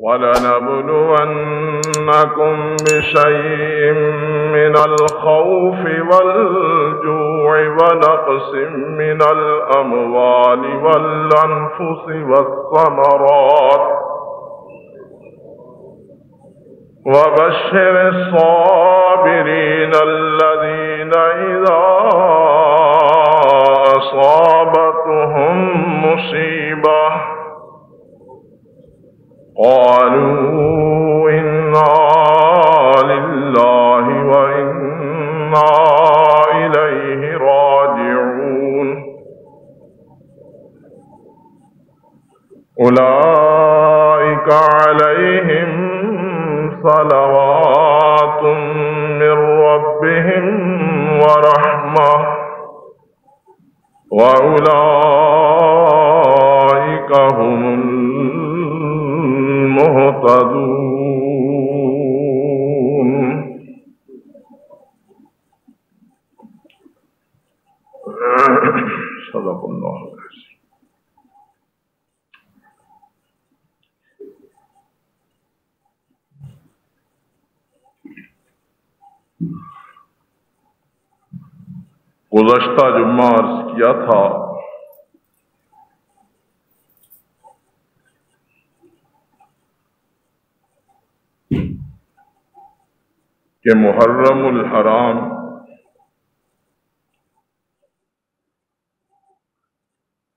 وَلَنَبْلُوَنَّكُمْ بِشَيْءٍ مِّنَ الْخَوْفِ وَالْجُوعِ وَنَقْصٍ مِّنَ الْأَمْوَالِ وَالْأَنفُسِ وَالثَّمَرَاتِ وَبَشِّرِ الصَّابِرِينَ الَّذِينَ إِذَا أَصَابَتْهُم مُّصِيبَةٌ قالوا إنا لله وإنا إليه راجعون أولئك عليهم صلوات من ربهم ورحمة وأولئك هم المهتدون. صدق اللہ العظیم. گزشتہ جمعہ عرض کیا تھا کہ محرم الحرام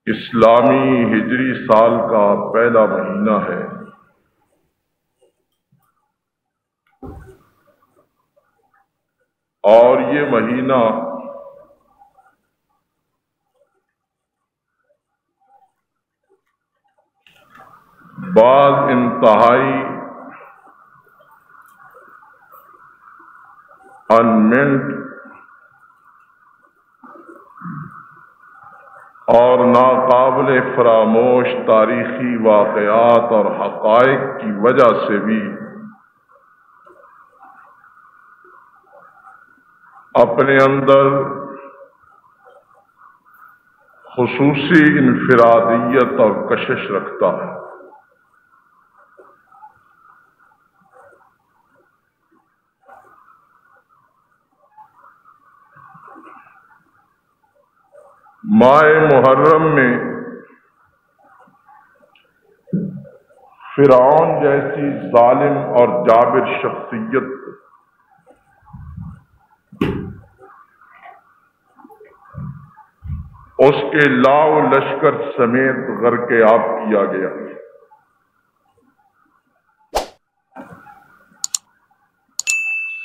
اسلامی ہجری سال کا پہلا مہینہ ہے اور یہ مہینہ بعض انتہائی انمنٹ اور ناقابل فراموش تاریخی واقعات اور حقائق کی وجہ سے بھی اپنے اندر خصوصی انفرادیت اور کشش رکھتا ہے. ماہ محرم میں فرعون جیسی ظالم اور جابر شخصیت اس کے لاؤ لشکر سمیت غرق آب کیا گیا.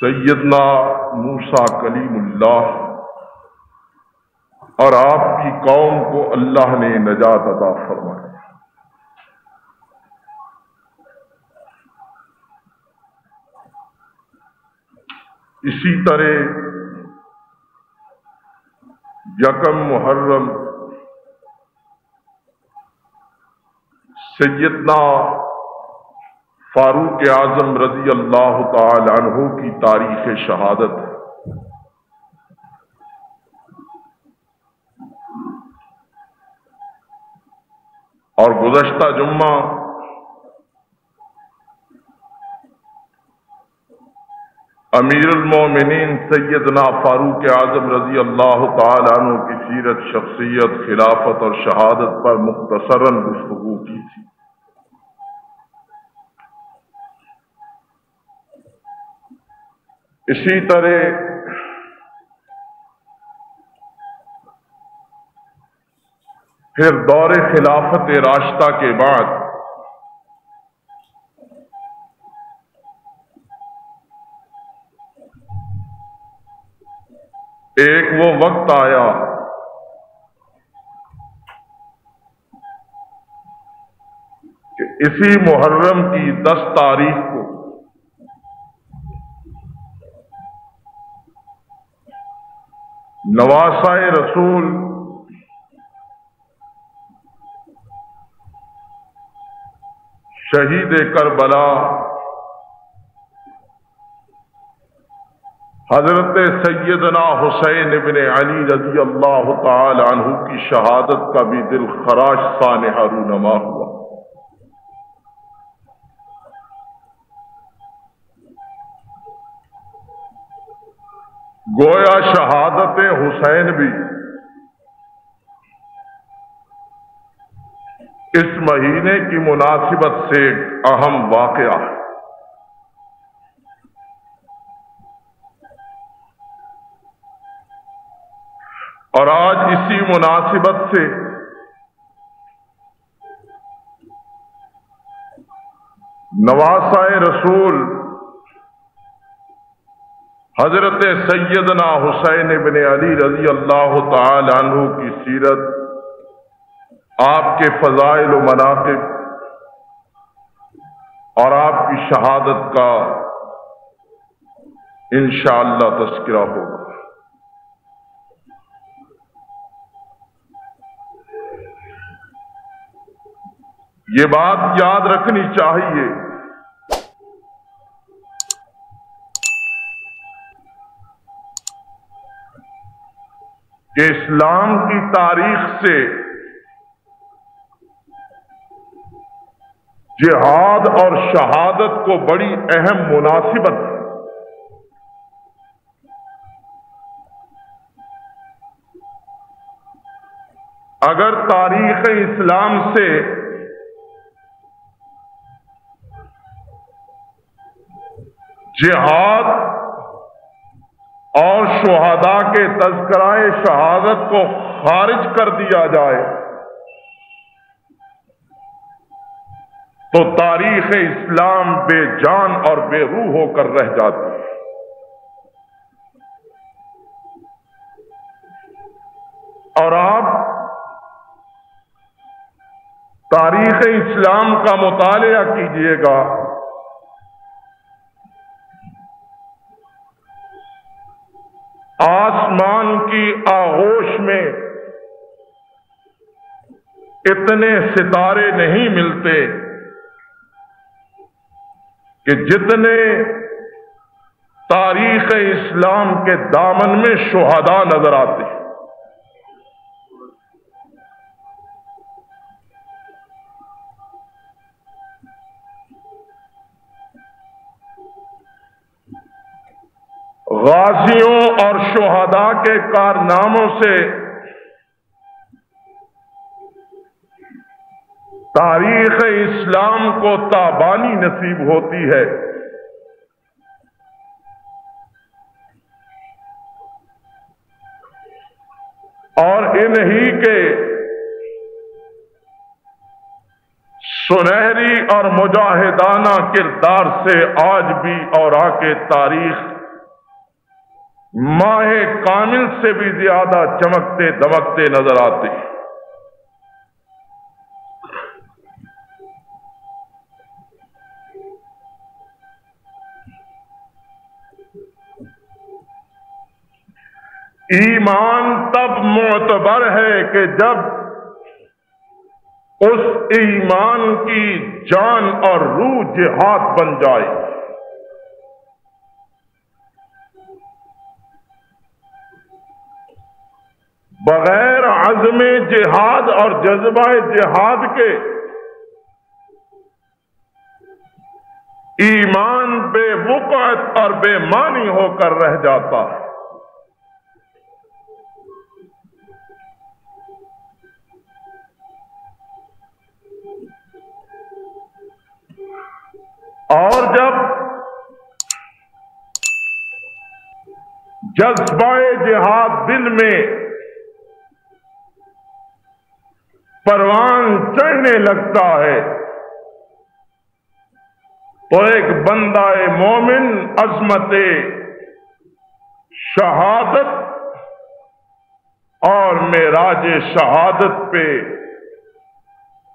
سیدنا موسیٰ کلیم اللہ اور آپ کی قوم کو اللہ نے نجات عطا فرمائی. اسی طرح یکم محرم سیدنا فاروق اعظم رضی اللہ تعالی عنہ کی تاریخ شہادت ہے. اور گزشتہ جمعہ امیر المومنین سیدنا فاروق اعظم رضی اللہ تعالی عنہ کی سیرت، شخصیت، خلافت اور شہادت پر مختصراً گفتگو کی تھی. اسی طرح پھر دور خلافت راشدہ کے بعد ایک وہ وقت آیا کہ اسی محرم کی 10 تاریخ کو نواسہ رسول شہید کربلا حضرت سیدنا حسین ابن علی رضی اللہ تعالی عنہ کی شہادت کا بھی دل خراش سانحہ رونما ہوا. گویا شہادت حسین بھی اس مہینے کی مناسبت سے ایک اہم واقعہ ہے، اور آج اسی مناسبت سے نواسہ رسول حضرت سیدنا حسین بن علی رضی اللہ تعالی عنہ کی سیرت، آپ کے فضائل و مناقب اور آپ کی شہادت کا انشاءاللہ تذکرہ ہوگا۔ یہ بات یاد رکھنی چاہیے کہ اسلام کی تاریخ سے جہاد اور شہادت کو بڑی اہم مناسبت ہے۔ اگر تاریخ اسلام سے جہاد اور شہداء کے تذکرہ شہادت کو خارج کر دیا جائے تو تاریخ اسلام بے جان اور بے روح ہو کر رہ جاتی ہے۔ اور آپ تاریخ اسلام کا مطالعہ کیجئے گا، آسمان کی آغوش میں اتنے ستارے نہیں ملتے کہ جتنے تاریخ اسلام کے دامن میں شہداء نظر آتے ہیں۔ غازیوں اور شہداء کے کارناموں سے تاریخ اسلام کو تابانی نصیب ہوتی ہے، اور انہی کے سنہری اور مجاہدانہ کردار سے آج بھی اوراق کے تاریخ ماہ کامل سے بھی زیادہ چمکتے دمکتے نظر آتے ہیں۔ ایمان تب معتبر ہے کہ جب اس ایمان کی جان اور روح جہاد بن جائے۔ بغیر عزم جہاد اور جذبہ جہاد کے ایمان بے وقعت اور بے معنی ہو کر رہ جاتا ہے۔ اور جب جذبہ جہاد دل میں پروان چڑھنے لگتا ہے تو ایک بندہ مومن عظمت شہادت اور معراج شہادت پہ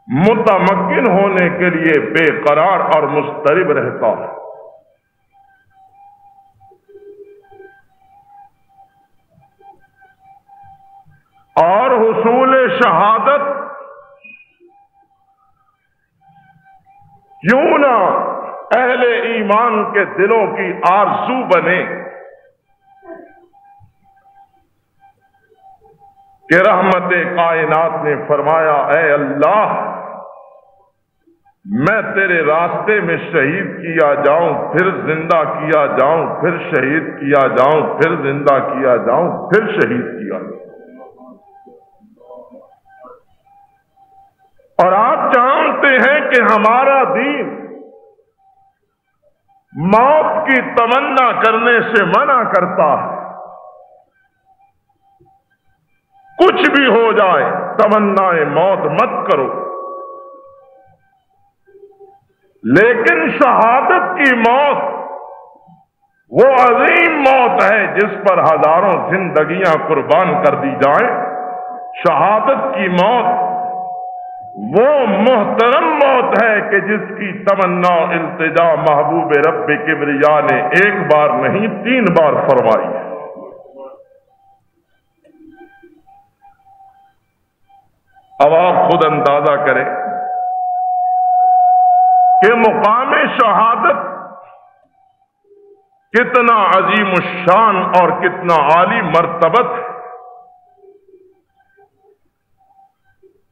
متمکن ہونے کے لیے بے قرار اور مضطرب رہتا ہے۔ اور حصول شہادت کیوں نہ اہل ایمان کے دلوں کی آرزو بنے کہ رحمت کائنات نے فرمایا، اے اللہ میں تیرے راستے میں شہید کیا جاؤں، پھر زندہ کیا جاؤں، پھر شہید کیا جاؤں، پھر زندہ کیا جاؤں، پھر شہید کیا جاؤں۔ اور آپ جانتے ہیں کہ ہمارا دین موت کی تمنا کرنے سے منع کرتا ہے۔ کچھ بھی ہو جائے تمنائے موت مت کرو، لیکن شہادت کی موت وہ عظیم موت ہے جس پر ہزاروں زندگیاں قربان کر دی جائیں۔ شہادت کی موت وہ محترم موت ہے کہ جس کی تمنا التجا محبوب رب کبریا نے ایک بار نہیں 3 بار فرمائی ہے۔ اب آپ خود اندازہ کریں کہ مقام شہادت کتنا عظیم الشان اور کتنا عالی مرتبت ہے،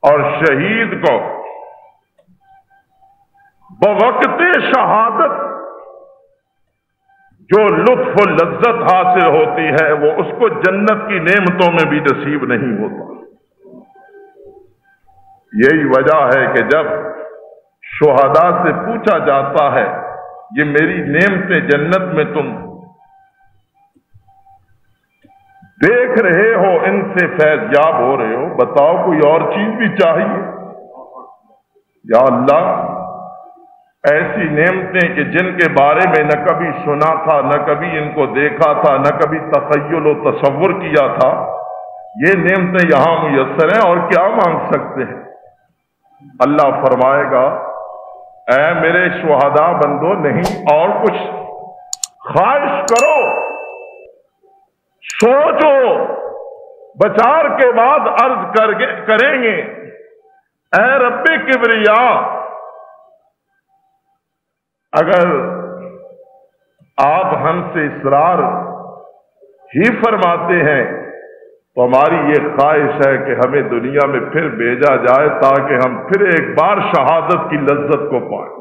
اور شہید کو بوقت شہادت جو لطف و لذت حاصل ہوتی ہے وہ اس کو جنت کی نعمتوں میں بھی نصیب نہیں ہوتا۔ یہی وجہ ہے کہ جب شہداء سے پوچھا جاتا ہے یہ میری نعمتیں جنت میں تم دیکھ رہے ہو، ان سے فیض یاب ہو رہے ہو، بتاؤ کوئی اور چیز بھی چاہیے؟ یا اللہ ایسی نعمتیں کہ جن کے بارے میں نہ کبھی سنا تھا، نہ کبھی ان کو دیکھا تھا، نہ کبھی تخیل و تصور کیا تھا، یہ نعمتیں یہاں میسر ہیں، اور کیا مانگ سکتے ہیں؟ اللہ فرمائے گا اے میرے شہداء بندو، نہیں اور کچھ خواہش کرو، سوچو، بچار کے بعد عرض کریں گے اے رب کبریا، اگر آپ ہم سے اصرار ہی فرماتے ہیں تو ہماری یہ خواہش ہے کہ ہمیں دنیا میں پھر بھیجا جائے تاکہ ہم پھر ایک بار شہادت کی لذت کو پائیں۔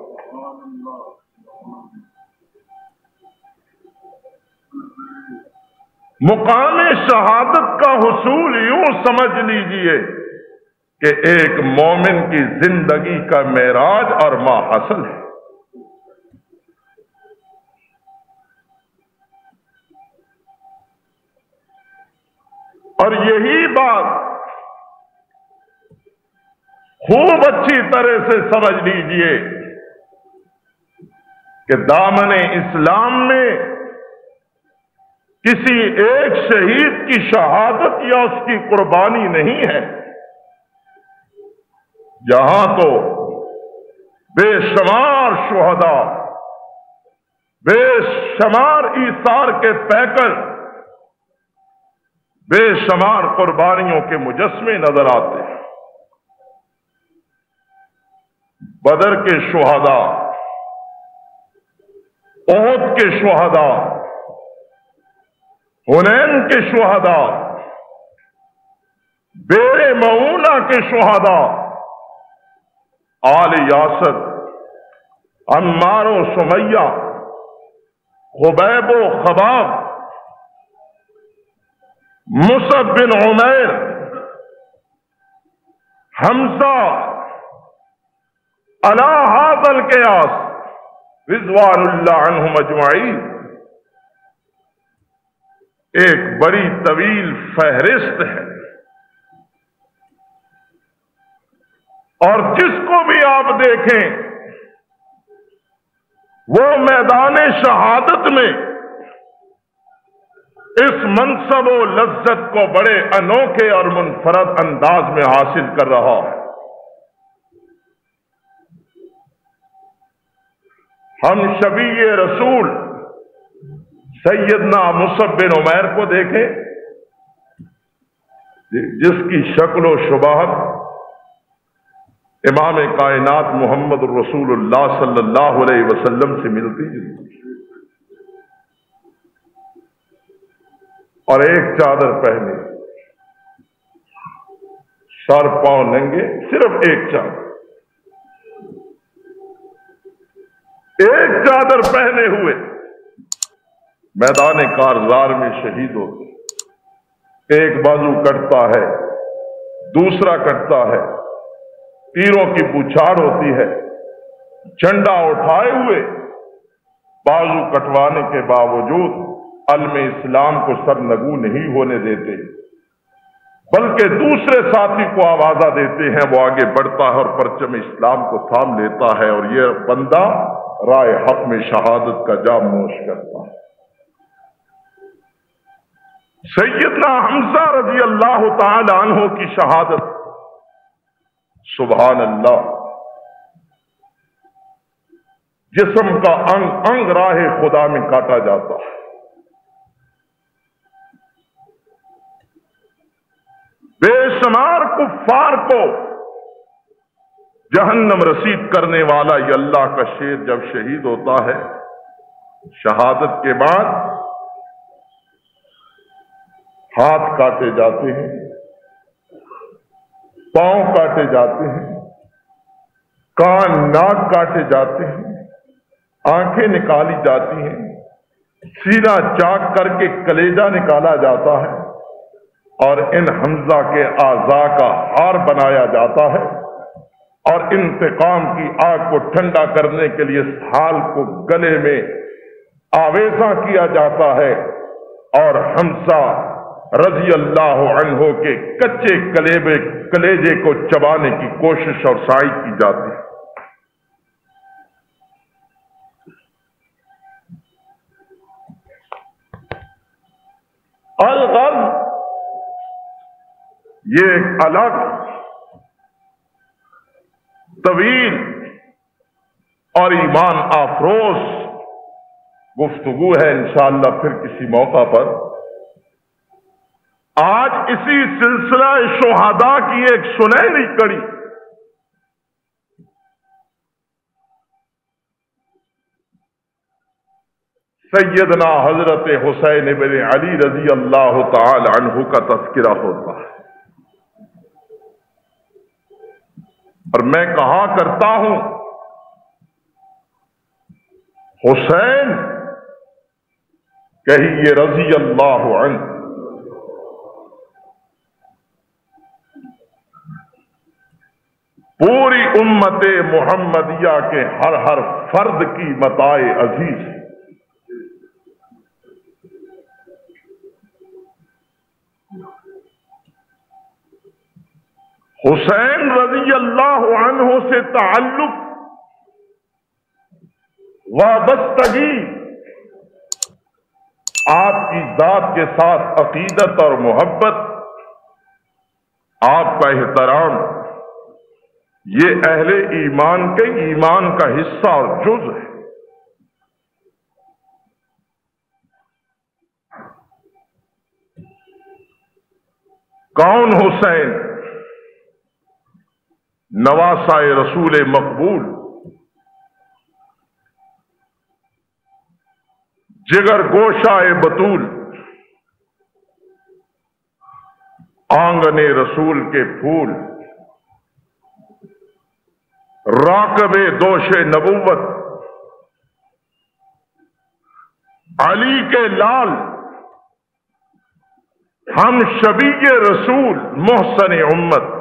مقام شہادت کا حصول یوں سمجھ لیجئے کہ ایک مومن کی زندگی کا معراج اور ماحصل ہے۔ اور یہی بات خوب اچھی طرح سے سمجھ لیجئے کہ دامن اسلام میں کسی ایک شہید کی شہادت یا اس کی قربانی نہیں ہے، جہاں تو بے شمار شہداء، بے شمار ایثار کے پیکر، بے شمار قربانیوں کے مجسمے نظر آتے ہیں۔ بدر کے شہداء، احد کے شہداء، حنین کے شہداء، بیر معونہ کے شہداء، آل یاسر، عمار و سمیہ، خبیب و خباب، مصعب بن عمیر، حمزہ، علی ھذا القیاس رضوان اللہ عنہم اجمعین، ایک بڑی طویل فہرست ہے۔ اور جس کو بھی آپ دیکھیں وہ میدان شہادت میں اس منصب و لذت کو بڑے انوکھے اور منفرد انداز میں حاصل کر رہا ہے۔ ہم شفیع رسول سیدنا مصعب بن عمیر کو دیکھیں، جس کی شکل و شباہت امام کائنات محمد رسول اللہ صلی اللہ علیہ وسلم سے ملتی جلتی، اور ایک چادر پہنے، سر پاؤں ننگے، صرف ایک چادر، ایک چادر پہنے ہوئے میدان کارزار میں شہید ہوتے، ایک بازو کٹتا ہے، دوسرا کٹتا ہے، تیروں کی بوچھاڑ ہوتی ہے، جھنڈا اٹھائے ہوئے بازو کٹوانے کے باوجود علم اسلام کو سرنگو نہیں ہونے دیتے، بلکہ دوسرے ساتھی کو آوازہ دیتے ہیں، وہ آگے بڑھتا ہے اور پرچم اسلام کو تھام لیتا ہے، اور یہ بندہ رائے حق میں شہادت کا جام نوش کرتا ہے۔ سیدنا حمزہ رضی اللہ تعالی عنہ کی شہادت، سبحان اللہ، جسم کا انگ انگ راہ خدا میں کاٹا جاتا ہے، بے شمار کفار کو جہنم رسید کرنے والا یہ اللہ کا شیر جب شہید ہوتا ہے، شہادت کے بعد ہاتھ کاٹے جاتے ہیں، پاؤں کاٹے جاتے ہیں، کان ناک کاٹے جاتے ہیں، آنکھیں نکالی جاتی ہیں، سینہ چاک کر کے کلیجہ نکالا جاتا ہے، اور ان حمزہ کے اعضاء کا ہار بنایا جاتا ہے، اور انتقام کی آگ کو ٹھنڈا کرنے کے لیے اس ہار کو گلے میں آویزاں کیا جاتا ہے، اور حمزہ رضی اللہ عنہ کے کچے کلیجے کو چبانے کی کوشش اور سعی کی جاتی ہے۔ الغرض یہ ایک الگ طویل اور ایمان آفروز گفتگو ہے، انشاءاللہ پھر کسی موقع پر۔ آج اسی سلسلہ شہداء کی ایک سنہری کڑی سیدنا حضرت حسین بن علی رضی اللہ تعالی عنہ کا تذکرہ ہوتا ہے، اور میں کہا کرتا ہوں حسین کہیے رضی اللہ عنہ، پوری امت محمدیہ کے ہر ہر فرد کی متاع عزیز ہے۔ حسین رضی اللہ عنہ سے تعلق، وابستگی، آپ کی ذات کے ساتھ عقیدت اور محبت، آپ کا احترام، یہ اہل ایمان کے ایمان کا حصہ اور جز ہے۔ کون حسین؟ نواسہ رسول مقبول، جگر گوشہ بطول، آنگن رسول کے پھول، راکب دوش نبوت، علی کے لال، ہم شبیہ رسول، محسن امت،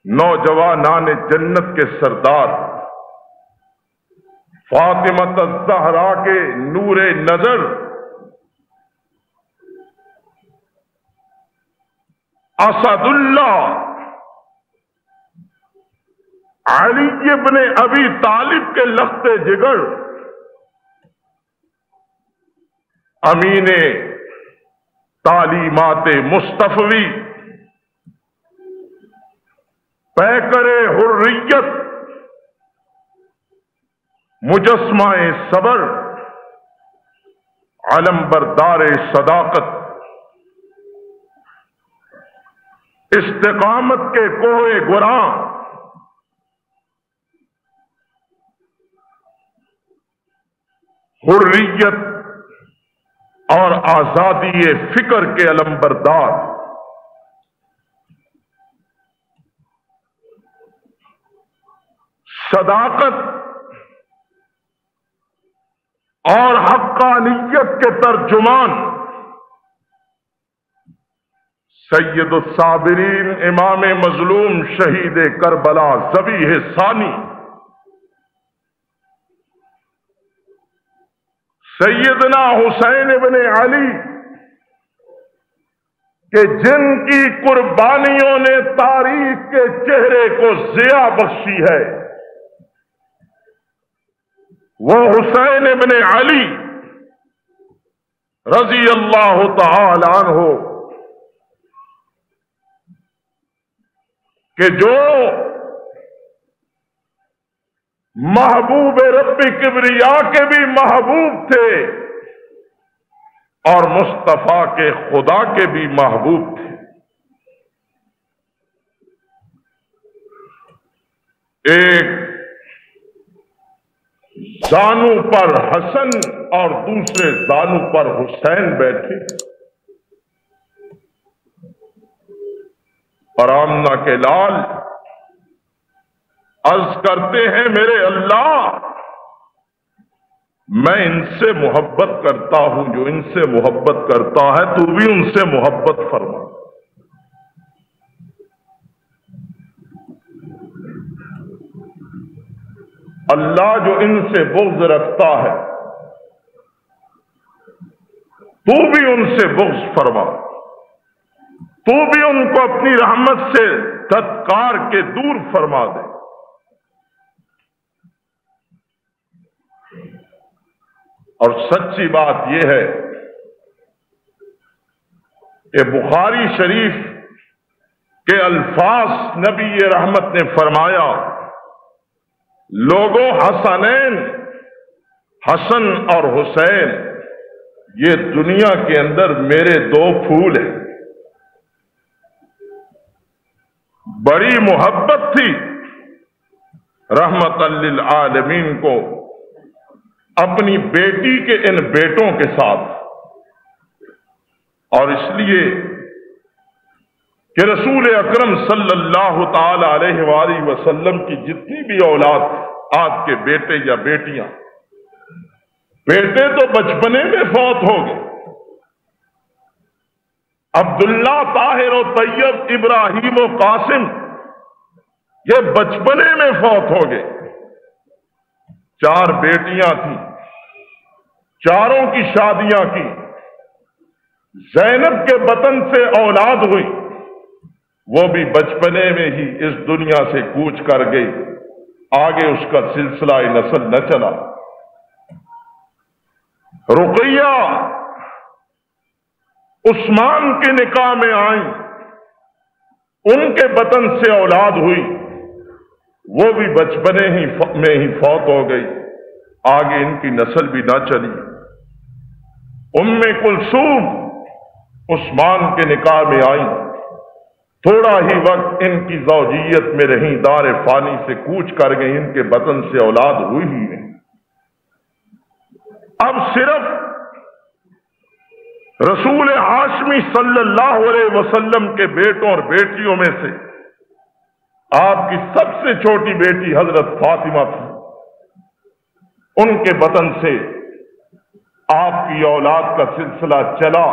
نوجوانان جنت کے سردار، فاطمہ الزہرا کے نور نظر، اسد اللہ، علی ابن ابی طالب کے لخت جگر، امین تعلیمات مصطفی، پیکر حریت، مجسمہ صبر، علم بردار صداقت، استقامت کے کوہ گراں، حریت اور آزادی فکر کے علمبردار، صداقت اور حقانیت کے ترجمان سید الصابرین امام مظلوم شہید کربلا ذبیح ثانی سیدنا حسین ابن علی کہ جن کی قربانیوں نے تاریخ کے چہرے کو ضیاء بخشی ہے، وہ حسین ابن علی رضی اللہ تعالی عنہ کہ جو محبوب رب کبریا کے بھی محبوب تھے اور مصطفیٰ کے خدا کے بھی محبوب تھے. ایک زانو پر حسن اور دوسرے زانو پر حسین بیٹھے اور آمنہ کے لال عرض کرتے ہیں میرے اللہ، میں ان سے محبت کرتا ہوں جو ان سے محبت کرتا ہے، تو بھی ان سے محبت فرما. اللہ جو ان سے بغض رکھتا ہے تو بھی ان سے بغض فرما، تو بھی ان کو اپنی رحمت سے دھتکار کے دور فرما دے. اور سچی بات یہ ہے کہ بخاری شریف کے الفاظ نبی رحمت نے فرمایا، لوگوں حسنین، حسن اور حسین یہ دنیا کے اندر میرے دو پھول ہیں. بڑی محبت تھی رحمت للعالمین کو اپنی بیٹی کے ان بیٹوں کے ساتھ، اور اس لیے کہ رسول اکرم صلی اللہ تعالی علیہ وآلہ وسلم کی جتنی بھی اولاد آپ کے بیٹے یا بیٹیاں، بیٹے تو بچپنے میں فوت ہو گئے. عبداللہ، طاہر و طیب، ابراہیم و قاسم یہ بچپنے میں فوت ہو گئے. 4 بیٹیاں تھیں، چاروں کی شادیاں کی. زینب کے بطن سے اولاد ہوئی، وہ بھی بچپنے میں ہی اس دنیا سے کوچ کر گئی، آگے اس کا سلسلہ نسل نہ چلا. رقیہ عثمان کے نکاح میں آئیں، ان کے بطن سے اولاد ہوئی، وہ بھی بچپنے میں ہی فوت ہو گئی، آگے ان کی نسل بھی نہ چلی. ام کلثوم عثمان کے نکاح میں آئیں، تھوڑا ہی وقت ان کی زوجیت میں رہیں، دار فانی سے کوچ کر گئی، ان کے بطن سے اولاد ہوئی ہی نہیں. اب صرف رسول ہاشمی صلی اللہ علیہ وسلم کے بیٹوں اور بیٹیوں میں سے آپ کی سب سے چھوٹی بیٹی حضرت فاطمہ تھی، ان کے بطن سے آپ کی اولاد کا سلسلہ چلا،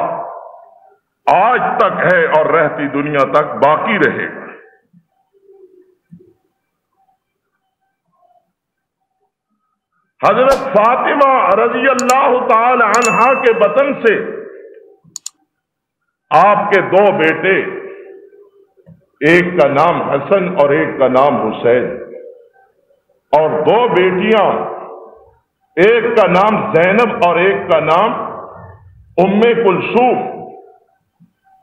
آج تک ہے اور رہتی دنیا تک باقی رہے گا. حضرت فاطمہ رضی اللہ تعالی عنہا کے بطن سے آپ کے 2 بیٹے، ایک کا نام حسن اور ایک کا نام حسین، اور 2 بیٹیاں، ایک کا نام زینب اور ایک کا نام ام کلثوم.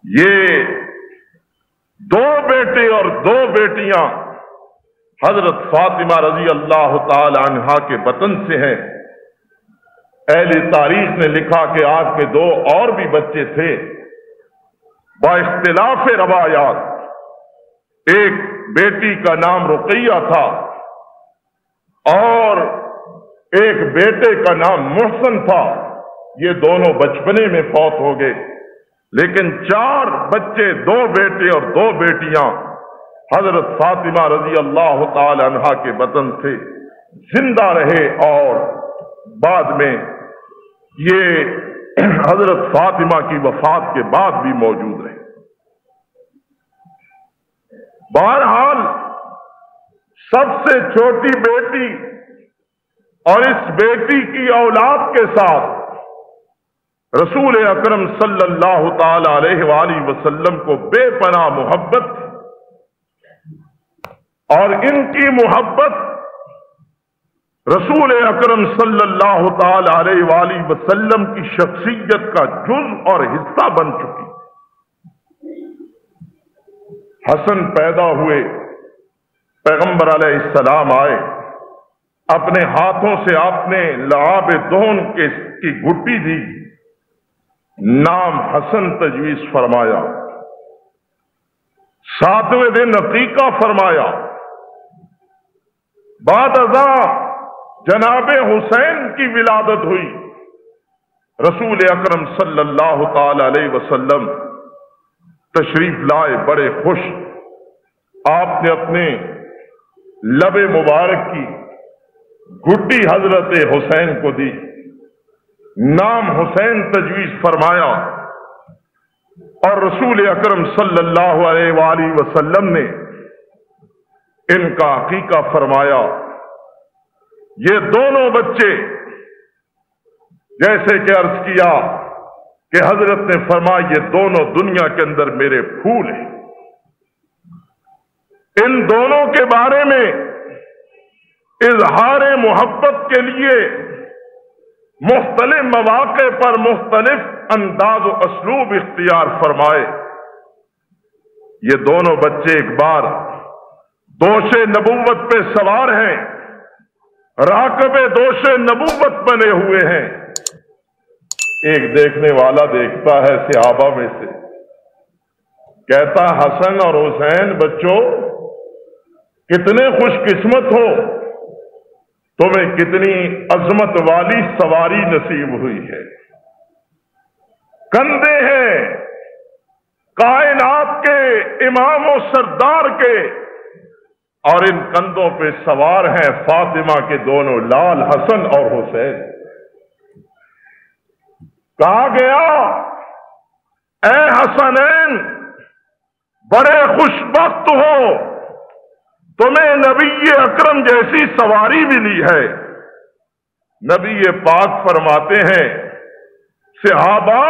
یہ 2 بیٹے اور 2 بیٹیاں حضرت فاطمہ رضی اللہ تعالی عنہا کے بطن سے ہیں. اہل تاریخ نے لکھا کہ آپ کے 2 اور بھی بچے تھے با اختلاف روایات. ایک بیٹی کا نام رقیہ تھا اور ایک بیٹے کا نام محسن تھا. یہ دونوں بچپنے میں فوت ہو گئے، لیکن 4 بچے، 2 بیٹے اور 2 بیٹیاں حضرت فاطمہ رضی اللہ تعالی عنہا کے بطن سے زندہ رہے اور بعد میں یہ حضرت فاطمہ کی وفات کے بعد بھی موجود رہے۔ بہرحال سب سے چھوٹی بیٹی اور اس بیٹی کی اولاد کے ساتھ رسول اکرم صلی اللہ تعالی علیہ وآلہ وسلم کو بے پناہ محبت تھی، اور ان کی محبت رسول اکرم صلی اللہ تعالی علیہ وآلہ وسلم کی شخصیت کا جز اور حصہ بن چکی۔ حسن پیدا ہوئے، پیغمبر علیہ السلام آئے، اپنے ہاتھوں سے آپ نے لعاب دہن کی گھٹی دی، نام حسن تجویز فرمایا، 7ویں دن عقیقہ فرمایا، بعد ازاں جناب حسین کی ولادت ہوئی۔ رسول اکرم صلی اللہ تعالی علیہ وسلم تشریف لائے، بڑے خوش۔ آپ نے اپنے لب مبارک کی گھٹی حضرت حسین کو دی، نام حسین تجویز فرمایا، اور رسول اکرم صلی اللہ علیہ وآلہ وسلم نے ان کا عقیقہ فرمایا۔ یہ دونوں بچے، جیسے کہ عرض کیا کہ حضرت نے فرمایا یہ دونوں دنیا کے اندر میرے پھول ہیں۔ ان دونوں کے بارے میں اظہار محبت کے لیے مختلف مواقع پر مختلف انداز و اسلوب اختیار فرمائے۔ یہ دونوں بچے ایک بار دوش نبوت پہ سوار ہیں، راکب دوش نبوت بنے ہوئے ہیں۔ ایک دیکھنے والا دیکھتا ہے صحابہ میں سے، کہتا حسن اور حسین بچوں کتنے خوش قسمت ہو، تمہیں کتنی عظمت والی سواری نصیب ہوئی ہے۔ کندھے ہیں کائنات کے امام و سردار کے، اور ان کندھوں پہ سوار ہیں فاطمہ کے دونوں لال حسن اور حسین۔ کہا گیا اے حسنین بڑے خوش بخت ہو، تمہیں نبی اکرم جیسی سواری ملی ہے۔ نبی پاک فرماتے ہیں صحابہ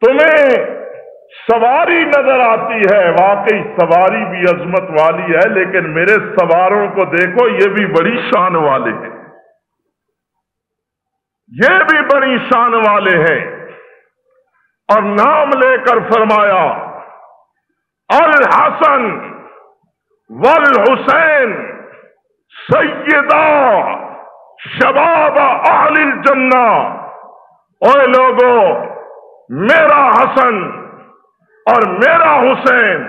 تمہیں سواری نظر آتی ہے، واقعی سواری بھی عظمت والی ہے، لیکن میرے سواروں کو دیکھو یہ بھی بڑی شان والے ہیں، یہ بھی بڑی شان والے ہیں۔ اور نام لے کر فرمایا الحسن والحسین سیدہ شباب اہل الجنہ۔ اے لوگو، میرا حسن اور میرا حسین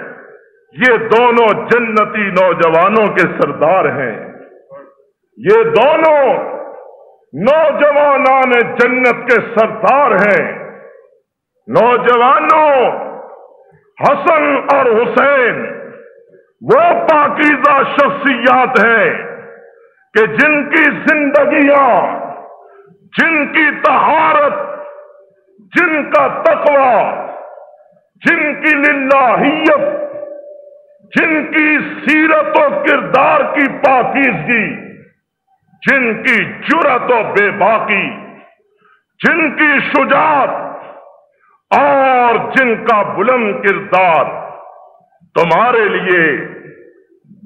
یہ دونوں جنتی نوجوانوں کے سردار ہیں، یہ دونوں نوجوانان جنت کے سردار ہیں۔ نوجوانوں، حسن اور حسین وہ پاکیزہ شخصیات ہیں کہ جن کی زندگیاں، جن کی طہارت، جن کا تقوی، جن کی للہیت، جن کی سیرت و کردار کی پاکیزگی، جن کی جرأت و بے باکی، جن کی شجاعت اور جن کا بلند کردار تمہارے لیے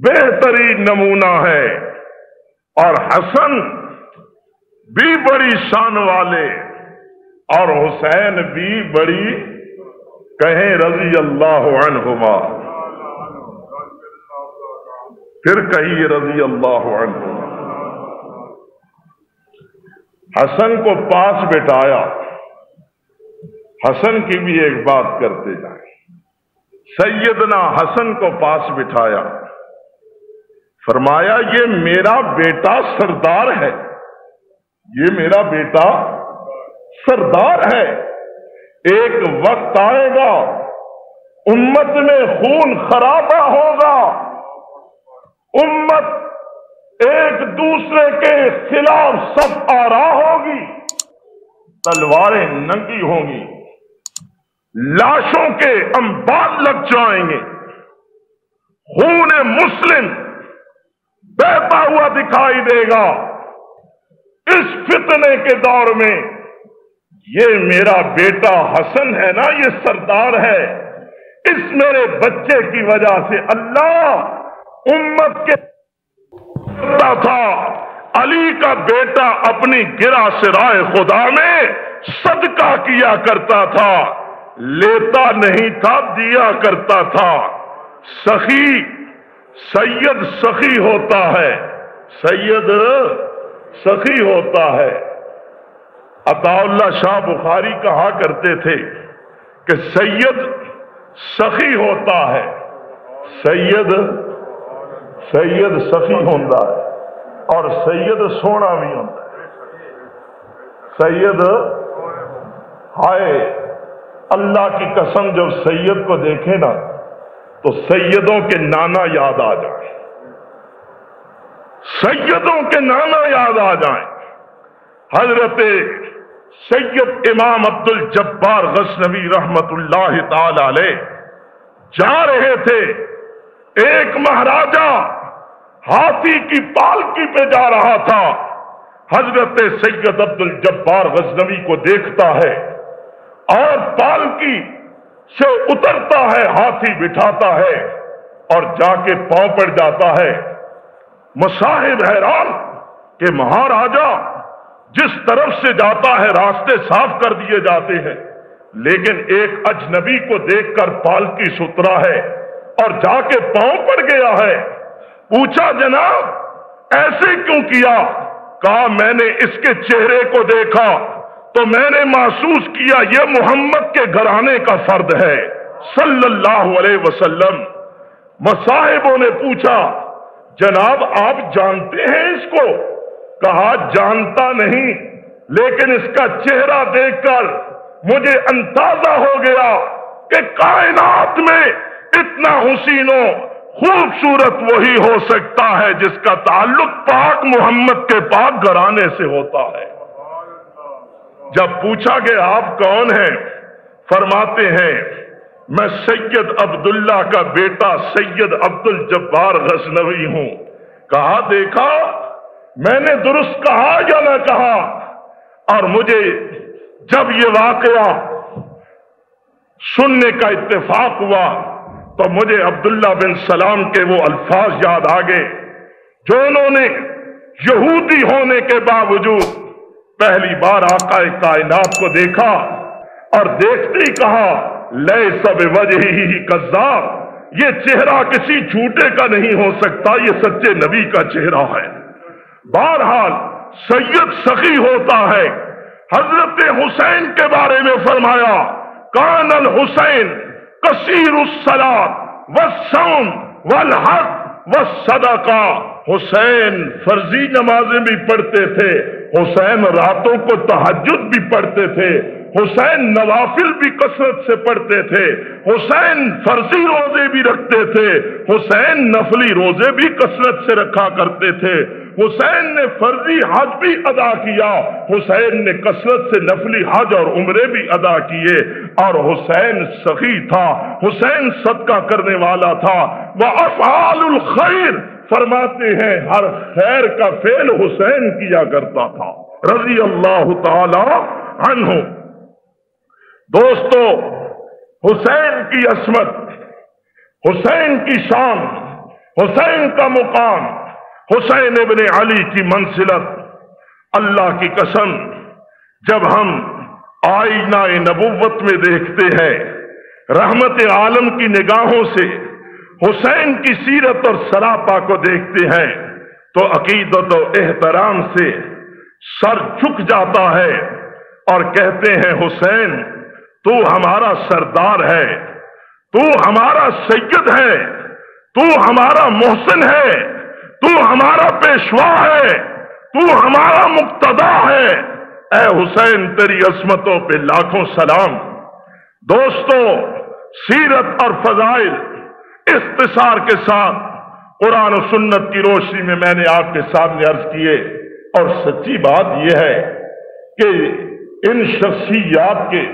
بہترین نمونہ ہے۔ اور حسن بھی بڑی شان والے اور حسین بھی بڑی، کہیں رضی اللہ عنہما، پھر کہیے رضی اللہ عنہما۔ حسن کو پاس بٹھایا، حسن کی بھی ایک بات کرتے جائیں۔ سیدنا حسن کو پاس بٹھایا، فرمایا یہ میرا بیٹا سردار ہے، یہ میرا بیٹا سردار ہے۔ ایک وقت آئے گا امت میں خون خرابہ ہوگا، امت ایک دوسرے کے خلاف سب آرا ہوگی، تلواریں ننگی ہوں گی، لاشوں کے انبار لگ جائیں گے، خون مسلم بہتا ہوا دکھائی دے گا۔ اس فتنے کے دور میں یہ میرا بیٹا حسن ہے نا، یہ سردار ہے، اس میرے بچے کی وجہ سے اللہ امت کے تھا علی کا بیٹا اپنی گرہ سرائے خدا میں صدقہ کیا کرتا تھا، لیتا نہیں تھا، دیا کرتا تھا۔ سخی سید سخی ہوتا ہے، سید سخی ہوتا ہے۔ عطا اللہ شاہ بخاری کہا کرتے تھے کہ سید سخی ہوتا ہے، سید سخی ہوتا ہے، اور سید سونا بھی ہوتا ہے۔ سید ہائے اللہ کی قسم، جب سید کو دیکھے نا تو سیدوں کے نانا یاد آ جائیں، سیدوں کے نانا یاد آ جائیں۔ حضرت سید امام عبد الجبار غزنوی رحمت اللہ تعالی علیہ جا رہے تھے، ایک مہاراجا ہاتھی کی پالکی پہ جا رہا تھا، حضرت سید عبد الجبار غزنوی کو دیکھتا ہے اور پالکی سے اترتا ہے، ہاتھی بٹھاتا ہے اور جا کے پاؤں پڑ جاتا ہے۔ مصاحب حیران کہ مہاراجا جس طرف سے جاتا ہے راستے صاف کر دیے جاتے ہیں، لیکن ایک اجنبی کو دیکھ کر پالکی سے اترا ہے اور جا کے پاؤں پڑ گیا ہے۔ پوچھا جناب ایسے کیوں کیا؟ کہا میں نے اس کے چہرے کو دیکھا تو میں نے محسوس کیا یہ محمد کے گھرانے کا فرد ہے صلی اللہ علیہ وسلم۔ مصاحبوں نے پوچھا جناب آپ جانتے ہیں اس کو؟ کہا جانتا نہیں، لیکن اس کا چہرہ دیکھ کر مجھے اندازہ ہو گیا کہ کائنات میں اتنا حسین و خوبصورت وہی ہو سکتا ہے جس کا تعلق پاک محمد کے پاک گھرانے سے ہوتا ہے۔ جب پوچھا کہ آپ کون ہیں؟ فرماتے ہیں میں سید عبداللہ کا بیٹا سید عبد الجبار غزنوی ہوں۔ کہا دیکھا میں نے درست کہا یا نہ کہا؟ اور مجھے جب یہ واقعہ سننے کا اتفاق ہوا تو مجھے عبداللہ بن سلام کے وہ الفاظ یاد آ گئے جو انہوں نے یہودی ہونے کے باوجود پہلی بار آقا کائنات کو دیکھا اور دیکھتے ہی کہا لیس بوجہہ کذاب، یہ چہرہ کسی جھوٹے کا نہیں ہو سکتا، یہ سچے نبی کا چہرہ ہے۔ بہرحال سید سخی ہوتا ہے۔ حضرت حسین کے بارے میں فرمایا کان الحسین کثیر الصلاۃ والصوم والحج والصدقہ، حسین فرضی نمازیں بھی پڑھتے تھے، حسین راتوں کو تہجد بھی پڑھتے تھے، حسین نوافل بھی کثرت سے پڑھتے تھے، حسین فرضی روزے بھی رکھتے تھے، حسین نفلی روزے بھی کثرت سے رکھا کرتے تھے، حسین نے فرضی حج بھی ادا کیا، حسین نے کثرت سے نفلی حج اور عمرے بھی ادا کیے، اور حسین سخی تھا، حسین صدقہ کرنے والا تھا۔ وَأَفْعَالُ الْخَيْرِ فرماتے ہیں ہر خیر کا فعل حسین کیا کرتا تھا رضی اللہ تعالی عنہ۔ دوستو حسین کی عصمت، حسین کی شان، حسین کا مقام، حسین ابن علی کی منزلت، اللہ کی قسم جب ہم آئینہ نبوت میں دیکھتے ہیں رحمت عالم کی نگاہوں سے حسین کی سیرت اور سراپا کو دیکھتے ہیں تو عقیدت و احترام سے سر جھک جاتا ہے اور کہتے ہیں حسین تو ہمارا سردار ہے، تو ہمارا سید ہے، تو ہمارا محسن ہے، تو ہمارا پیشوا ہے، تو ہمارا مقتدا ہے، اے حسین تیری عظمتوں پہ لاکھوں سلام۔ دوستو سیرت اور فضائل اختصار کے ساتھ قرآن و سنت کی روشنی میں نے آپ کے سامنے عرض کیے، اور سچی بات یہ ہے کہ ان شخصیات کے،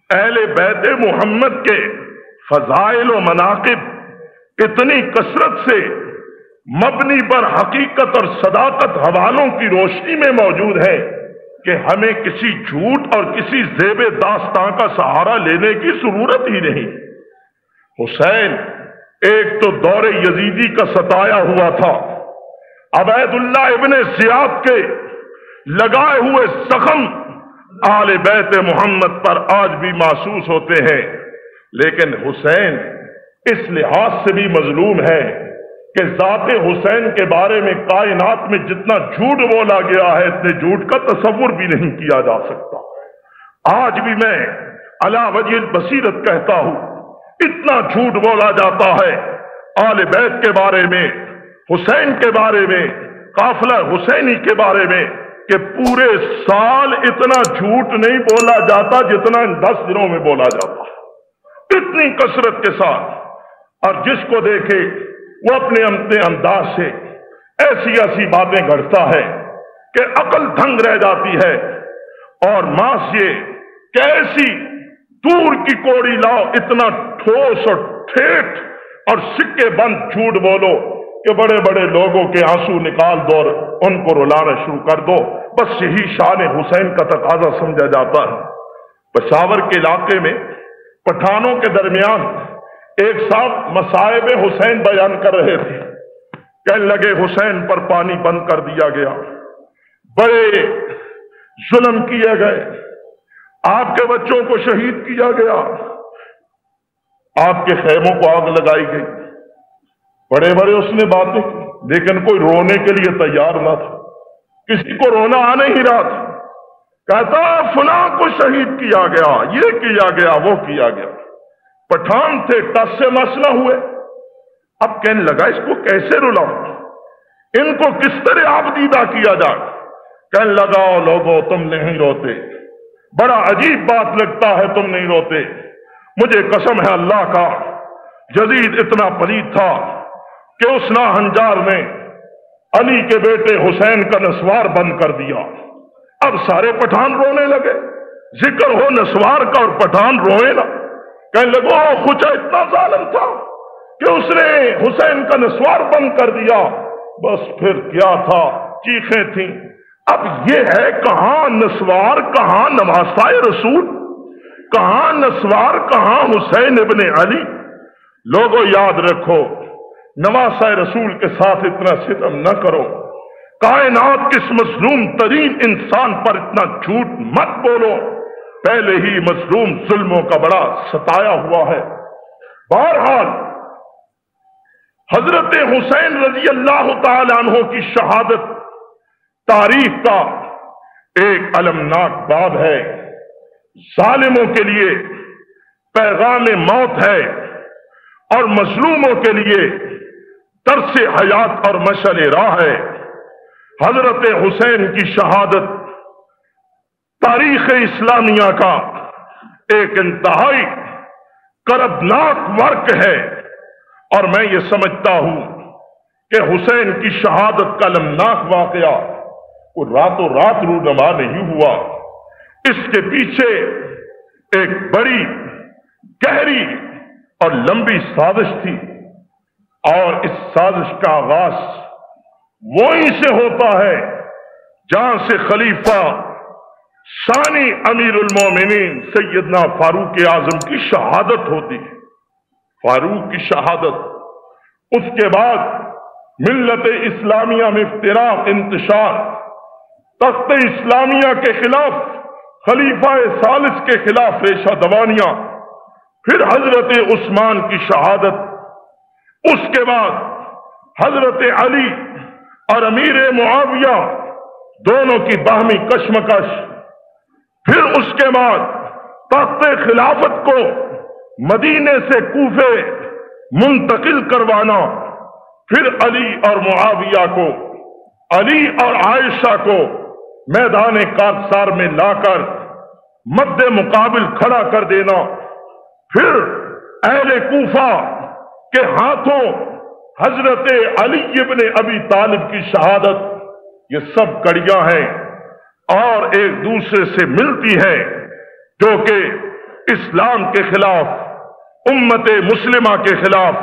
اہل بیت محمد کے فضائل و مناقب اتنی کثرت سے مبنی پر حقیقت اور صداقت حوالوں کی روشنی میں موجود ہے کہ ہمیں کسی جھوٹ اور کسی زیب داستاں کا سہارا لینے کی ضرورت ہی نہیں۔ حسین ایک تو دور یزیدی کا ستایا ہوا تھا، عبید اللہ ابن زیاد کے لگائے ہوئے زخم آل بیت محمد پر آج بھی محسوس ہوتے ہیں، لیکن حسین اس لحاظ سے بھی مظلوم ہے کہ ذات حسین کے بارے میں کائنات میں جتنا جھوٹ بولا گیا ہے اتنے جھوٹ کا تصور بھی نہیں کیا جا سکتا۔ آج بھی میں علی وجہ البصیرت کہتا ہوں، اتنا جھوٹ بولا جاتا ہے آل بیت کے بارے میں، حسین کے بارے میں، قافلہ حسینی کے بارے میں، کہ پورے سال اتنا جھوٹ نہیں بولا جاتا جتنا ان 10 دنوں میں بولا جاتا، اتنی کثرت کے ساتھ۔ اور جس کو دیکھے وہ اپنے انداز سے ایسی ایسی باتیں گھڑتا ہے کہ عقل دھنگ رہ جاتی ہے، اور ماس یہ کہ ایسی دور کی کوڑی لاؤ، اتنا ٹھوس اور ٹھیٹ اور سکے بند جھوٹ بولو کہ بڑے بڑے لوگوں کے آنسو نکال دو اور ان کو رلانا شروع کر دو۔ بس یہی شان حسین کا تقاضا سمجھا جاتا ہے۔ پشاور کے علاقے میں پٹھانوں کے درمیان ایک صاحب مصائب حسین بیان کر رہے تھے، کہنے لگے حسین پر پانی بند کر دیا گیا، بڑے ظلم کیے گئے، آپ کے بچوں کو شہید کیا گیا، آپ کے خیموں کو آگ لگائی گئی، بڑے بڑے اس نے باتیں کی، لیکن کوئی رونے کے لیے تیار نہ تھا، کسی کو رونا آ نہیں رہا تھا۔ کہتا فلاں کو شہید کیا گیا، یہ کیا گیا، وہ کیا گیا۔ پٹھان تھے، ٹس سے مس نہ ہوئے۔ اب کہنے لگا اس کو کیسے رلاؤں، ان کو کس طرح آبدیدہ کیا جائے؟ کہنے لگا لوگوں تم نہیں روتے، بڑا عجیب بات لگتا ہے تم نہیں روتے، مجھے قسم ہے اللہ کا، یزید اتنا پلید تھا کہ اس ناہنجار نے علی کے بیٹے حسین کا نسوار بند کر دیا۔ اب سارے پٹھان رونے لگے، ذکر ہو نسوار کا اور پٹھان روئے نا۔ کہنے لگو خچا اتنا ظالم تھا کہ اس نے حسین کا نسوار بند کر دیا، بس پھر کیا تھا، چیخیں تھیں۔ اب یہ ہے کہاں نسوار، کہاں نواسائے رسول، کہاں نسوار، کہاں حسین ابن علی۔ لوگوں یاد رکھو، نواسائے رسول کے ساتھ اتنا ستم نہ کرو، کائنات کس مظلوم ترین انسان پر اتنا جھوٹ مت بولو، پہلے ہی مظلوم ظلموں کا بڑا ستایا ہوا ہے۔ بہرحال حضرت حسین رضی اللہ تعالی عنہ کی شہادت تاریخ کا ایک المناک باب ہے، ظالموں کے لیے پیغام موت ہے اور مظلوموں کے لیے درس حیات اور مشعل راہ ہے۔ حضرت حسین کی شہادت تاریخ اسلامیہ کا ایک انتہائی کربناک ورق ہے، اور میں یہ سمجھتا ہوں کہ حسین کی شہادت کا المناک واقعہ وہ راتوں رات رونما نہیں ہوا، اس کے پیچھے ایک بڑی گہری اور لمبی سازش تھی، اور اس سازش کا آغاز وہیں سے ہوتا ہے جہاں سے خلیفہ ثانی امیر المومنین سیدنا فاروق اعظم کی شہادت ہوتی ہے۔ فاروق کی شہادت، اس کے بعد ملت اسلامیہ میں افتراق، انتشار، تخت اسلامیہ کے خلاف خلیفہ ثالث کے خلاف ریشہ دوانیاں، پھر حضرت عثمان کی شہادت، اس کے بعد حضرت علی اور امیر معاویہ دونوں کی باہمی کشمکش، پھر اس کے بعد تخت خلافت کو مدینے سے کوفے منتقل کروانا، پھر علی اور معاویہ کو، علی اور عائشہ کو میدان کارثار میں لا کر مد مقابل کھڑا کر دینا، پھر اہل کوفہ کے ہاتھوں حضرت علی ابن ابی طالب کی شہادت، یہ سب کڑیاں ہیں اور ایک دوسرے سے ملتی ہے، جو کہ اسلام کے خلاف، امت مسلمہ کے خلاف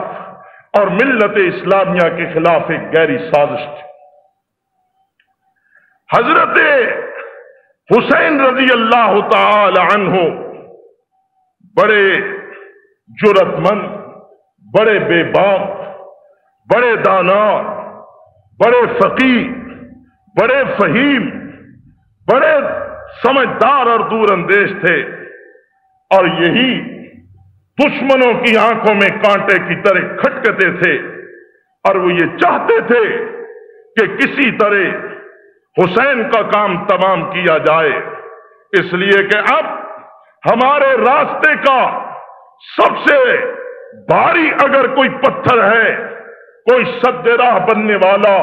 اور ملت اسلامیہ کے خلاف ایک گہری سازش تھی۔ حضرت حسین رضی اللہ تعالی عنہ بڑے جرأت مند، بڑے بے باک، بڑے دانا، بڑے فقیہ، بڑے فہیم، بڑے سمجھدار اور دور اندیش تھے، اور یہی دشمنوں کی آنکھوں میں کانٹے کی طرح کھٹکتے تھے، اور وہ یہ چاہتے تھے کہ کسی طرح حسین کا کام تمام کیا جائے، اس لیے کہ اب ہمارے راستے کا سب سے بھاری اگر کوئی پتھر ہے، کوئی سد راہ بننے والا،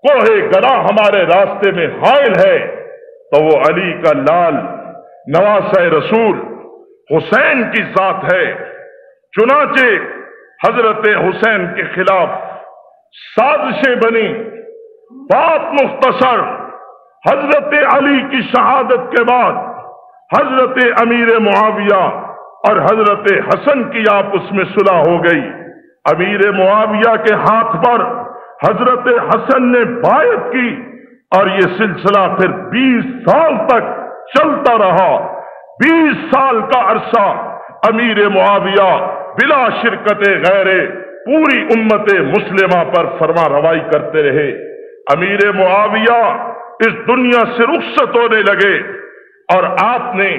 کوہ گرا ہمارے راستے میں حائل ہے، تو وہ علی کا لال نواسہ رسول حسین کی ذات ہے۔ چنانچہ حضرت حسین کے خلاف سازشیں بنی۔ بات مختصر، حضرت علی کی شہادت کے بعد حضرت امیر معاویہ اور حضرت حسن کی آپس میں صلح ہو گئی۔ امیر معاویہ کے ہاتھ پر حضرت حسن نے بیعت کی، اور یہ سلسلہ پھر 20 سال تک چلتا رہا۔ 20 سال کا عرصہ امیر معاویہ بلا شرکت غیر پوری امت مسلمہ پر فرما روائی کرتے رہے۔ امیر معاویہ اس دنیا سے رخصت ہونے لگے، اور آپ نے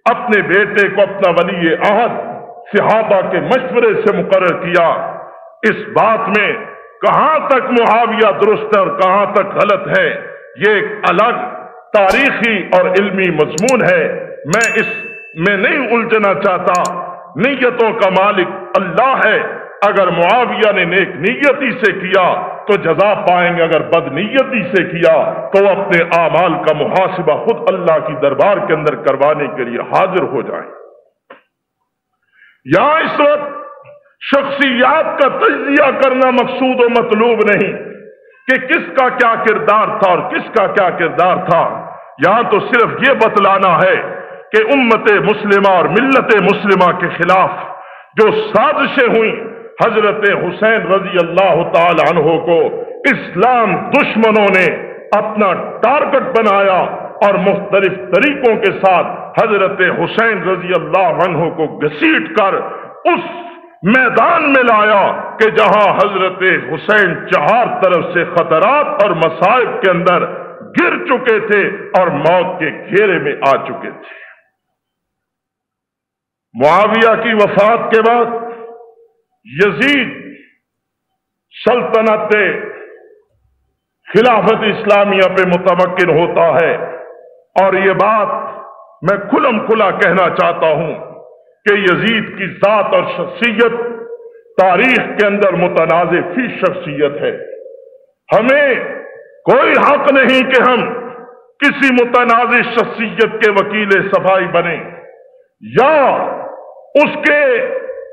اپنے بیٹے کو اپنا ولی عہد صحابہ کے مشورے سے مقرر کیا۔ اس بات میں کہاں تک معاویہ درست ہے اور کہاں تک غلط ہے، یہ ایک الگ تاریخی اور علمی مضمون ہے، میں اس میں نہیں الجھنا چاہتا۔ نیتوں کا مالک اللہ ہے، اگر معاویہ نے نیک نیتی سے کیا تو جزا پائیں گے، اگر بد نیتی سے کیا تو وہ اپنے اعمال کا محاسبہ خود اللہ کی دربار کے اندر کروانے کے لیے حاضر ہو جائیں۔ یہاں اس وقت شخصیات کا تجزیہ کرنا مقصود و مطلوب نہیں کہ کس کا کیا کردار تھا اور کس کا کیا کردار تھا، یہاں تو صرف یہ بتلانا ہے کہ امت مسلمہ اور ملت مسلمہ کے خلاف جو سازشیں ہوئیں، حضرت حسین رضی اللہ تعالی عنہ کو اسلام دشمنوں نے اپنا ٹارگٹ بنایا، اور مختلف طریقوں کے ساتھ حضرت حسین رضی اللہ عنہ کو گھسیٹ کر اس میدان میں لایا کہ جہاں حضرت حسین 4 طرف سے خطرات اور مصائب کے اندر گر چکے تھے اور موت کے گھیرے میں آ چکے تھے۔ معاویہ کی وفات کے بعد یزید سلطنت خلافت اسلامیہ پہ متمکن ہوتا ہے، اور یہ بات میں کھلم کھلا کہنا چاہتا ہوں کہ یزید کی ذات اور شخصیت تاریخ کے اندر متنازع فی شخصیت ہے۔ ہمیں کوئی حق نہیں کہ ہم کسی متنازع شخصیت کے وکیل صفائی بنیں، یا اس کے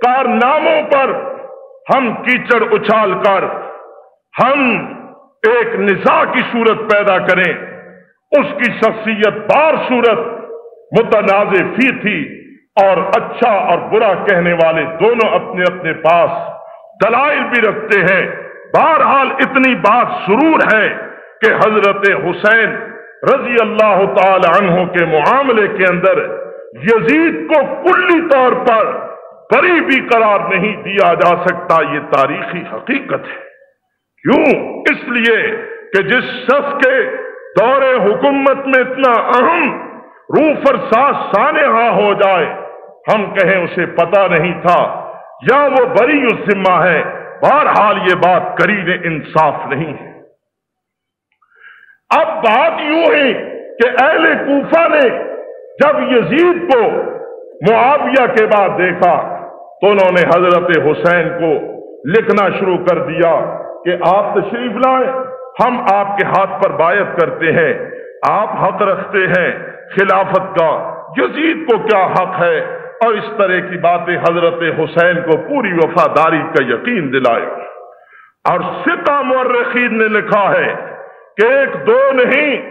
کارناموں پر ہم کیچڑ اچھال کر ہم ایک نزاع کی صورت پیدا کریں۔ اس کی شخصیت بار صورت متنازع فی تھی، اور اچھا اور برا کہنے والے دونوں اپنے اپنے پاس دلائل بھی رکھتے ہیں۔ بہرحال اتنی بات ضرور ہے کہ حضرت حسین رضی اللہ تعالی عنہ کے معاملے کے اندر یزید کو کلی طور پر بری بھی قرار نہیں دیا جا سکتا، یہ تاریخی حقیقت ہے۔ کیوں؟ اس لیے کہ جس شخص کے دور حکومت میں اتنا اہم روح فرسا سانحہ ہو جائے، ہم کہیں اسے پتہ نہیں تھا یا وہ بری الذمہ ہے، بہرحال یہ بات قرین انصاف نہیں ہے۔ اب بات یوں ہے کہ اہل کوفہ نے جب یزید کو معاویہ کے بعد دیکھا تو انہوں نے حضرت حسین کو لکھنا شروع کر دیا کہ آپ تشریف لائیں، ہم آپ کے ہاتھ پر بیعت کرتے ہیں، آپ حق رکھتے ہیں خلافت کا، یزید کو کیا حق ہے، اور اس طرح کی باتیں حضرت حسین کو پوری وفاداری کا یقین دلائے۔ اور ستہ مورخین نے لکھا ہے کہ 1 2 نہیں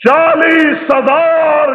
40,000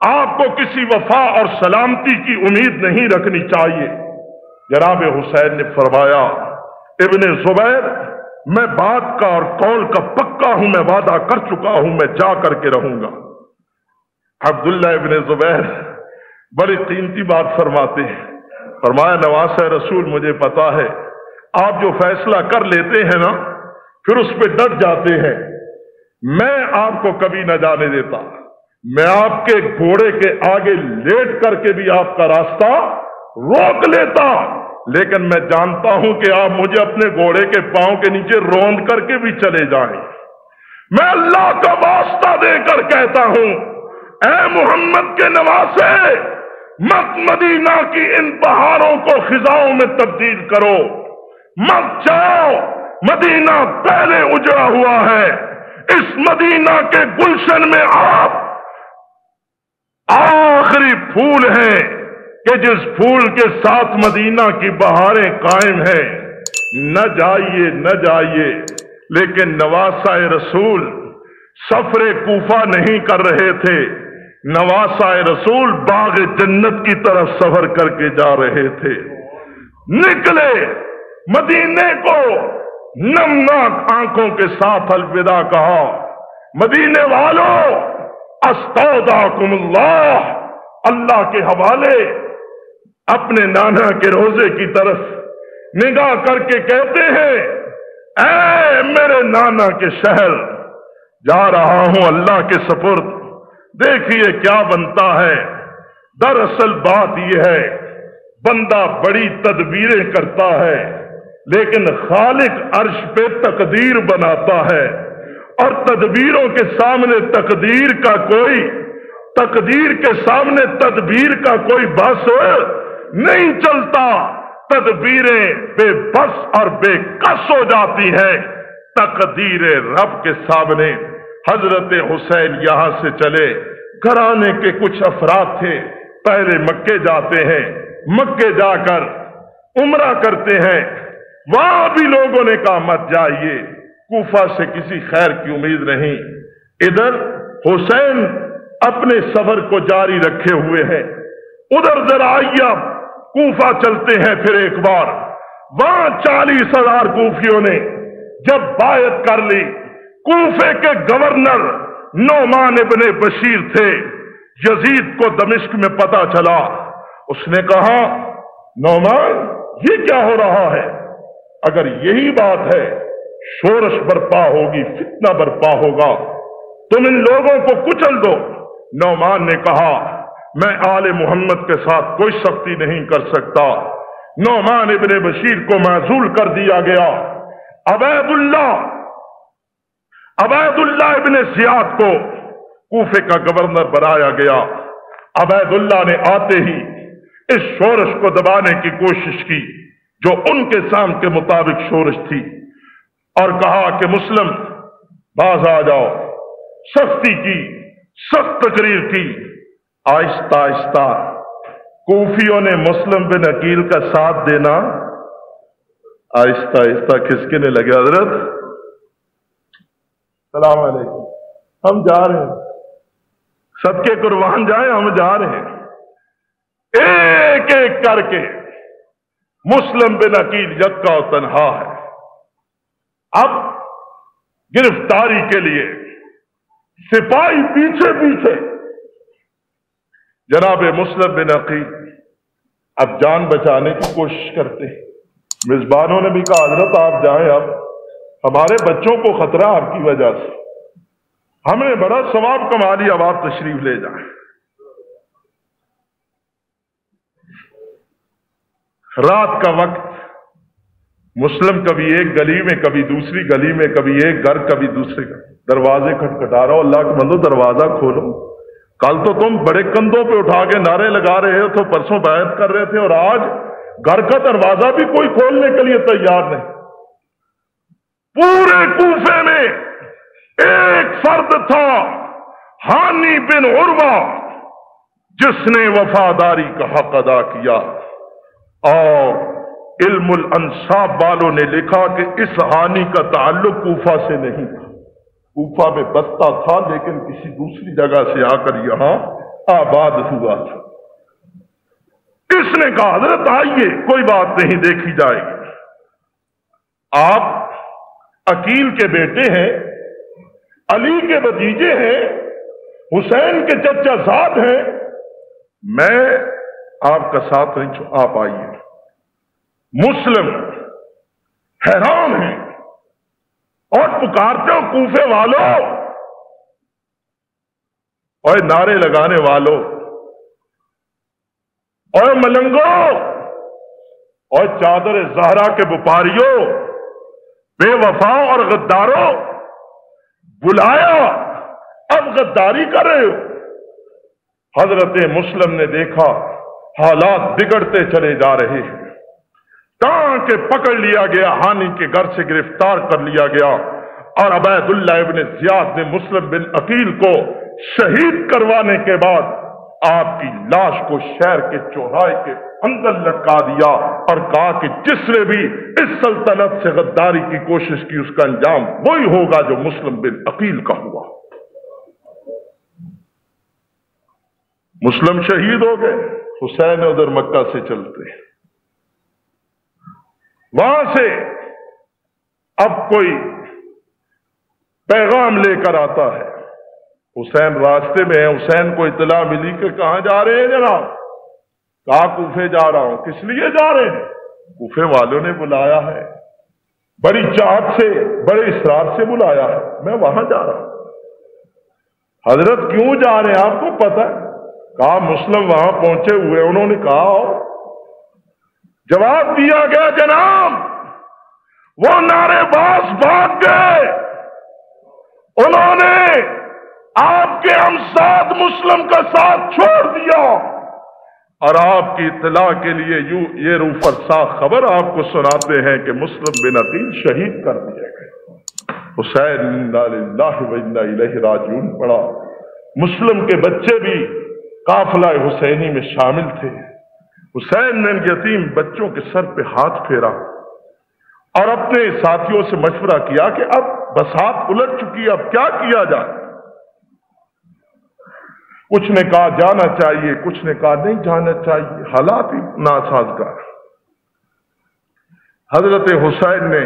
آپ کو کسی وفا اور سلامتی کی امید نہیں رکھنی چاہیے۔ جناب حسین نے فرمایا ابن زبیر میں بات کا اور قول کا پکا ہوں، میں وعدہ کر چکا ہوں، میں جا کر کے رہوں گا۔ عبداللہ ابن زبیر بڑی قیمتی بات فرماتے ہیں، فرمایا نواسہ رسول مجھے پتا ہے آپ جو فیصلہ کر لیتے ہیں نا پھر اس پہ ڈٹ جاتے ہیں، میں آپ کو کبھی نہ جانے دیتا، میں آپ کے گھوڑے کے آگے لیٹ کر کے بھی آپ کا راستہ روک لیتا، لیکن میں جانتا ہوں کہ آپ مجھے اپنے گھوڑے کے پاؤں کے نیچے روند کر کے بھی چلے جائیں۔ میں اللہ کا واسطہ دے کر کہتا ہوں اے محمد کے نواسے، مت مدینہ کی ان پہاڑوں کو خزاؤں میں تبدیل کرو، مت جاؤ، مدینہ پہلے اجڑا ہوا ہے، اس مدینہ کے گلشن میں آپ آخری پھول ہیں کہ جس پھول کے ساتھ مدینہ کی بہاریں قائم ہیں، نہ جائیے نہ جائیے۔ لیکن نواسہ رسول سفر کوفہ نہیں کر رہے تھے، نواسہ رسول باغ جنت کی طرف سفر کر کے جا رہے تھے۔ نکلے، مدینے کو نمناک آنکھوں کے ساتھ الوداع کہا، مدینے والوں استودعکم اللہ، اللہ کے حوالے اپنے نانا کے روزے کی طرف نگاہ کر کے کہتے ہیں اے میرے نانا کے شہر، جا رہا ہوں اللہ کے سپرد، دیکھیے کیا بنتا ہے۔ دراصل بات یہ ہے بندہ بڑی تدبیریں کرتا ہے لیکن خالق عرش پہ تقدیر بناتا ہے، اور تدبیروں کے سامنے تقدیر کے سامنے تدبیر کا کوئی بس نہیں چلتا، تدبیریں بے بس اور بے کس ہو جاتی ہیں تقدیر رب کے سامنے۔ حضرت حسین یہاں سے چلے، گھرانے کے کچھ افراد تھے، پہلے مکے جاتے ہیں، مکے جا کر عمرہ کرتے ہیں، وہاں بھی لوگوں نے کہا مت جائیے، کوفہ سے کسی خیر کی امید نہیں۔ ادھر حسین اپنے سفر کو جاری رکھے ہوئے ہیں، ادھر ذرائع کوفہ چلتے ہیں پھر ایک بار، وہاں 40,000 کوفیوں نے جب بیعت کر لی، کوفے کے گورنر نعمان ابن بشیر تھے، یزید کو دمشق میں پتہ چلا، اس نے کہا نعمان یہ کیا ہو رہا ہے؟ اگر یہی بات ہے شورش برپا ہوگی، فتنہ برپا ہوگا، تم ان لوگوں کو کچل دو۔ نعمان نے کہا میں آل محمد کے ساتھ کوئی سختی نہیں کر سکتا۔ نعمان ابن بشیر کو معزول کر دیا گیا، عبید اللہ ابن زیاد کو کوفے کا گورنر بنایا گیا۔ عبید اللہ نے آتے ہی اس شورش کو دبانے کی کوشش کی جو ان کے سام کے مطابق شورش تھی، اور کہا کہ مسلم باز آ جاؤ، سختی کی، سخت تقریر کی۔ آہستہ آہستہ کوفیوں نے مسلم بن عقیل کا ساتھ دینا آہستہ آہستہ کھسکنے لگے، حضرت السلام علیکم، ہم جا رہے ہیں، صدقے قربان جائیں، ہم جا رہے ہیں۔ ایک ایک کر کے مسلم بن عقیل یکا و تنہا ہے۔ اب گرفتاری کے لیے سپاہی پیچھے پیچھے، جناب مسلم بن عقیل اب جان بچانے کی کوشش کرتے ہیں۔ میزبانوں نے بھی کہا حضرت آپ جائیں، اب ہمارے بچوں کو خطرہ آپ کی وجہ سے، ہم نے بڑا ثواب کما لیا، اب آپ تشریف لے جائیں۔ رات کا وقت، مسلم کبھی ایک گلی میں، کبھی دوسری گلی میں، کبھی ایک گھر کبھی دوسرے گھر، دروازے کھٹکھٹا رہا ہو، اللہ کے بندو دروازہ کھولو، کل تو تم بڑے کندھوں پہ اٹھا کے نعرے لگا رہے ہو، تو پرسوں بیعت کر رہے تھے، اور آج گھر کا دروازہ بھی کوئی کھولنے کے لیے تیار نہیں۔ پورے کوفے میں ایک فرد تھا، ہانی بن عروہ، جس نے وفاداری کا حق ادا کیا، اور علم الانساب والوں نے لکھا کہ اس ہانی کا تعلق کوفہ سے نہیں تھا، کوفہ میں بستا تھا لیکن کسی دوسری جگہ سے آ کر یہاں آباد ہوا تھا۔ اس نے کہا حضرت آئیے، کوئی بات نہیں، دیکھی جائے گی، آپ عقیل کے بیٹے ہیں، علی کے بھتیجے ہیں، حسین کے چچا زاد ہیں، میں آپ کا ساتھ نہیں چھوڑ، آپ آئیے۔ مسلم حیران ہیں اور پکارتے ہو کوفے والوں اور نعرے لگانے والوں اور ملنگوں اور چادر زہرا کے وپاریوں، بے وفاؤں اور غداروں، بلایا، اب غداری کر رہے ہو۔ حضرت مسلم نے دیکھا حالات بگڑتے چلے جا رہے ہیں، ٹانگ کے پکڑ لیا گیا، ہانی کے گھر سے گرفتار کر لیا گیا، اور عبید اللہ ابن زیاد نے مسلم بن عقیل کو شہید کروانے کے بعد آپ کی لاش کو شہر کے چوراہے کے اندر لٹکا دیا اور کہا کہ جس نے بھی اس سلطنت سے غداری کی کوشش کی اس کا انجام وہی ہوگا جو مسلم بن عقیل کا ہوا۔ مسلم شہید ہو گئے، حسین ادھر مکہ سے چلتے، وہاں سے اب کوئی پیغام لے کر آتا ہے، حسین راستے میں ہے، حسین کو اطلاع ملی کہ کہاں جا رہے ہیں جناب؟ کہا کوفے جا رہا ہوں۔ کس لیے جا رہے ہیں؟ کوفے والوں نے بلایا ہے، بڑی چاہت سے، بڑے اصرار سے بلایا ہے، میں وہاں جا رہا ہوں۔ حضرت کیوں جا رہے ہیں آپ کو پتہ ہے؟ کہا مسلم وہاں پہنچے ہوئے، انہوں نے کہا جواب دیا گیا جناب وہ نعرے باز بھاگ گئے، انہوں نے آپ کے ہم ساتھ مسلم کا ساتھ چھوڑ دیا، اور آپ کی اطلاع کے لیے یہ روح فرسا خبر آپ کو سناتے ہیں کہ مسلم بن عقیل شہید کر دیے گئے۔ حسین انا للہ و انا الیہ راجعون پڑا۔ مسلم کے بچے بھی قافلہ حسینی میں شامل تھے۔ حسین نے ان یتیم بچوں کے سر پہ ہاتھ پھیرا اور اپنے ساتھیوں سے مشورہ کیا کہ اب بساط الٹ چکی، اب کیا کیا جائے؟ کچھ نے کہا جانا چاہیے، کچھ نے کہا نہیں جانا چاہیے، حالات ہی ناسازگار۔ حضرت حسین نے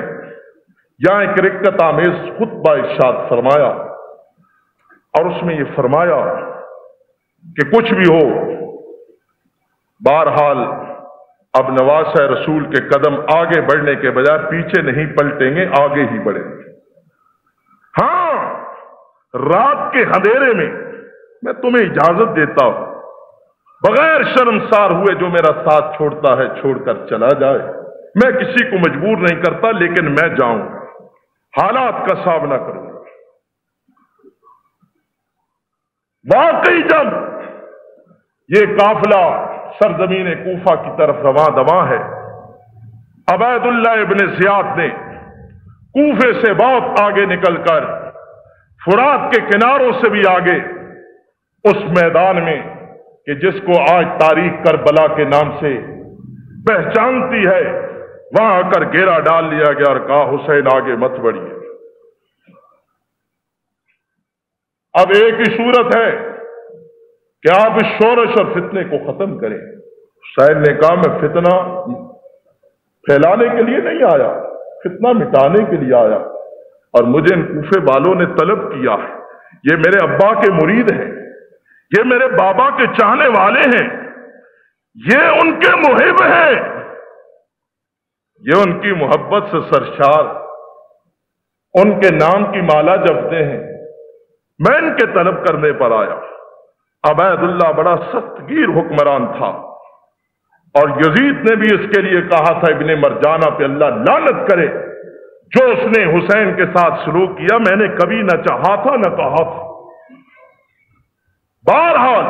یہاں ایک رقت آمیز خطبہ ارشاد فرمایا اور اس میں یہ فرمایا کہ کچھ بھی ہو، بہرحال اب نواسہ رسول کے قدم آگے بڑھنے کے بجائے پیچھے نہیں پلٹیں گے، آگے ہی بڑھیں گے۔ ہاں، رات کے اندھیرے میں میں تمہیں اجازت دیتا ہوں، بغیر شرمسار ہوئے جو میرا ساتھ چھوڑتا ہے چھوڑ کر چلا جائے، میں کسی کو مجبور نہیں کرتا، لیکن میں جاؤں گا، حالات کا سامنا کروں گا۔ واقعی جب یہ قافلہ سرزمین کوفہ کی طرف رواں دواں ہے، عبید اللہ ابن زیاد نے کوفے سے بہت آگے نکل کر فرات کے کناروں سے بھی آگے اس میدان میں کہ جس کو آج تاریخ کربلا کے نام سے پہچانتی ہے، وہاں آ کر گھیرا ڈال لیا گیا اور کہا حسین آگے مت بڑھیے۔ اب ایک ہی صورت ہے کہ آپ اس شورش اور فتنے کو ختم کریں۔ حسین نے کہا میں فتنہ پھیلانے کے لیے نہیں آیا، فتنہ مٹانے کے لیے آیا، اور مجھے ان کوفے والوں نے طلب کیا ہے، یہ میرے ابا کے مرید ہیں، یہ میرے بابا کے چاہنے والے ہیں، یہ ان کے محب ہیں، یہ ان کی محبت سے سرشار، ان کے نام کی مالا جپتے ہیں، میں ان کے طلب کرنے پر آیا۔ عبید اللہ بڑا سخت گیر حکمران تھا، اور یزید نے بھی اس کے لیے کہا تھا ابن مرجانہ پہ اللہ لعنت کرے، جو اس نے حسین کے ساتھ سلوک کیا، میں نے کبھی نہ چاہا تھا نہ کہا تھا۔ بہرحال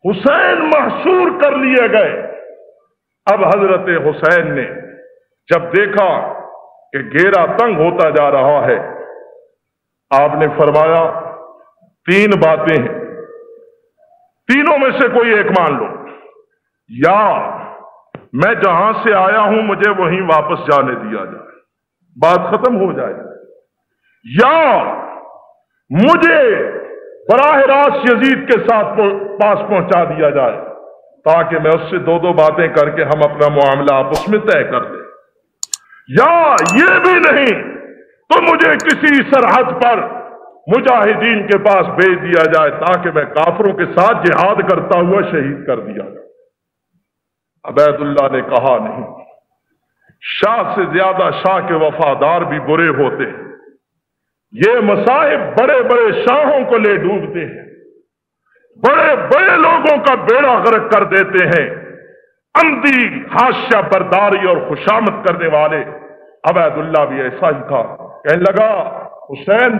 حسین محصور کر لیے گئے۔ اب حضرت حسین نے جب دیکھا کہ گھیرا تنگ ہوتا جا رہا ہے، آپ نے فرمایا تین باتیں ہیں، تینوں میں سے کوئی ایک مان لو، یا میں جہاں سے آیا ہوں مجھے وہیں واپس جانے دیا جائے، بات ختم ہو جائے، یا مجھے براہ راست یزید کے ساتھ پاس پہنچا دیا جائے تاکہ میں اس سے دو دو باتیں کر کے ہم اپنا معاملہ آپس میں طے کر دیں، یا یہ بھی نہیں تو مجھے کسی سرحد پر مجاہدین کے پاس بھیج دیا جائے تاکہ میں کافروں کے ساتھ جہاد کرتا ہوا شہید کر دیا جائے۔ عبید اللہ نے کہا نہیں، شاہ سے زیادہ شاہ کے وفادار بھی برے ہوتے ہیں، یہ مصائب بڑے بڑے شاہوں کو لے ڈوبتے ہیں، بڑے بڑے لوگوں کا بیڑا غرق کر دیتے ہیں۔ عمدی حاشیہ برداری اور خوشامد کرنے والے عبید اللہ بھی ایسا ہی تھا، کہنے لگا حسین